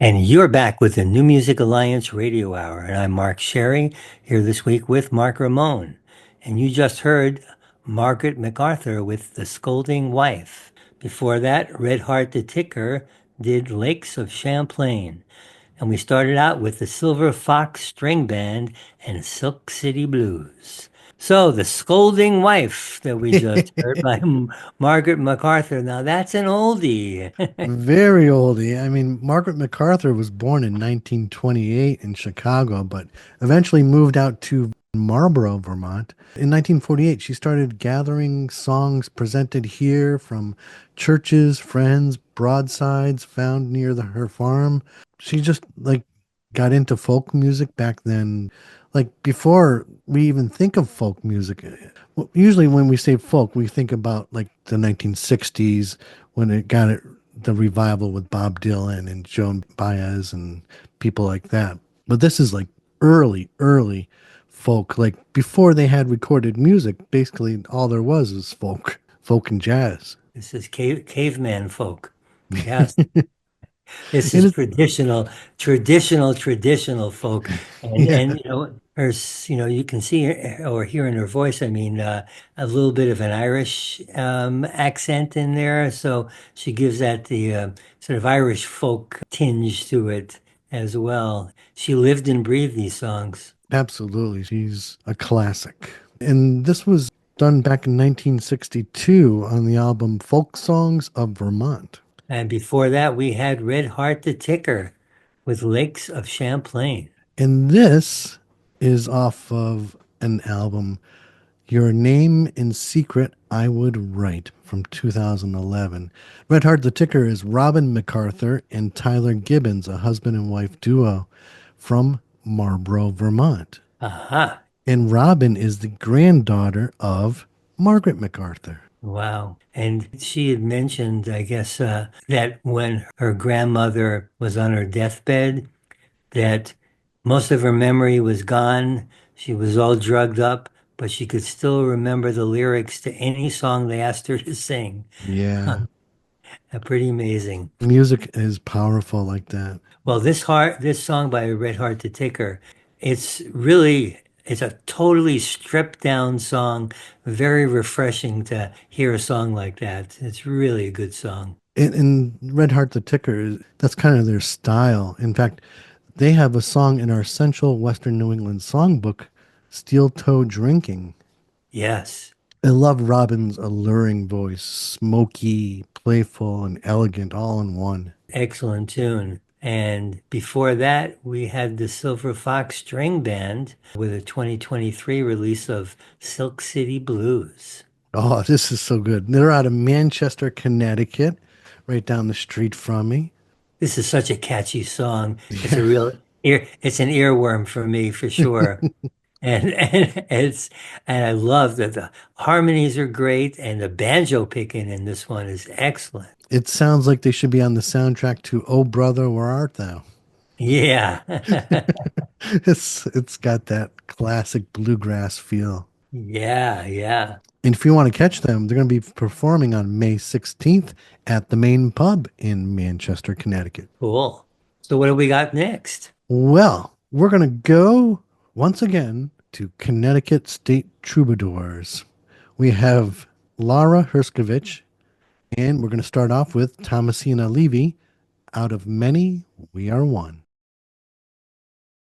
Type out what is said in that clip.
And you're back with the New Music Alliance Radio Hour, and I'm Mark Sherry, here this week with Mark Ramone. And you just heard Margaret MacArthur with The Scolding Wife. Before that, Red Heart the Ticker did Lakes of Champlain. And we started out with the Silver Fox String Band and Silk City Blues. So, The Scolding Wife that we just heard by Margaret MacArthur. Now, that's an oldie. Very oldie. I mean, Margaret MacArthur was born in 1928 in Chicago, but eventually moved out to Marlborough, Vermont. In 1948, she started gathering songs presented here from churches, friends, broadsides found near her farm. She just got into folk music back then. Like before we even think of folk music, usually when we say folk, we think about like the 1960s when the revival with Bob Dylan and Joan Baez and people like that. But this is like early folk. Like before they had recorded music, basically all there was folk and jazz. This is caveman folk. Yes. This And is it, traditional folk, and yeah, you can see or hear in her voice. I mean, a little bit of an Irish accent in there, so she gives that the sort of Irish folk tinge to it as well. She lived and breathed these songs. absolutely. She's a classic. And this was done back in 1962 on the album Folk Songs of Vermont. And before that, we had Red Heart the Ticker with Lakes of Champlain. And this is off of an album, Your Name in Secret I Would Write from 2011. Red Heart the Ticker is Robin MacArthur and Tyler Gibbons, a husband and wife duo from Marlborough, Vermont. Aha. And Robin is the granddaughter of Margaret MacArthur. Wow. And she had mentioned, I guess, that when her grandmother was on her deathbed, that most of her memory was gone. She was all drugged up, but she could still remember the lyrics to any song they asked her to sing. Yeah, Pretty amazing. music is powerful like that. Well, this song by Red Heart the Ticker, it's a totally stripped down song. Very refreshing to hear a song like that. It's really a good song. And Red Heart the Ticker, that's kind of their style. In fact, they have a song in our Central Western New England songbook, Steel Toe Drinking. Yes. I love Robin's alluring voice, smoky, playful, and elegant all in one. Excellent tune. And before that, we had the Silver Fox String Band with a 2023 release of Silk City Blues. Oh, this is so good. They're out of Manchester, Connecticut, right down the street from me. This is such a catchy song. It's an earworm for me for sure. And I love that the harmonies are great and the banjo picking in this one is excellent. It sounds like they should be on the soundtrack to Oh Brother, Where Art Thou? Yeah. It's got that classic bluegrass feel. Yeah, yeah. And if you want to catch them, they're going to be performing on May 16th at the Main Pub in Manchester, Connecticut. Cool. So what do we got next? Well, we're going to go once again to Connecticut State Troubadours. We have Lara Herscovitch, and we're going to start off with Thomasina Levy, Out of Many, We Are One.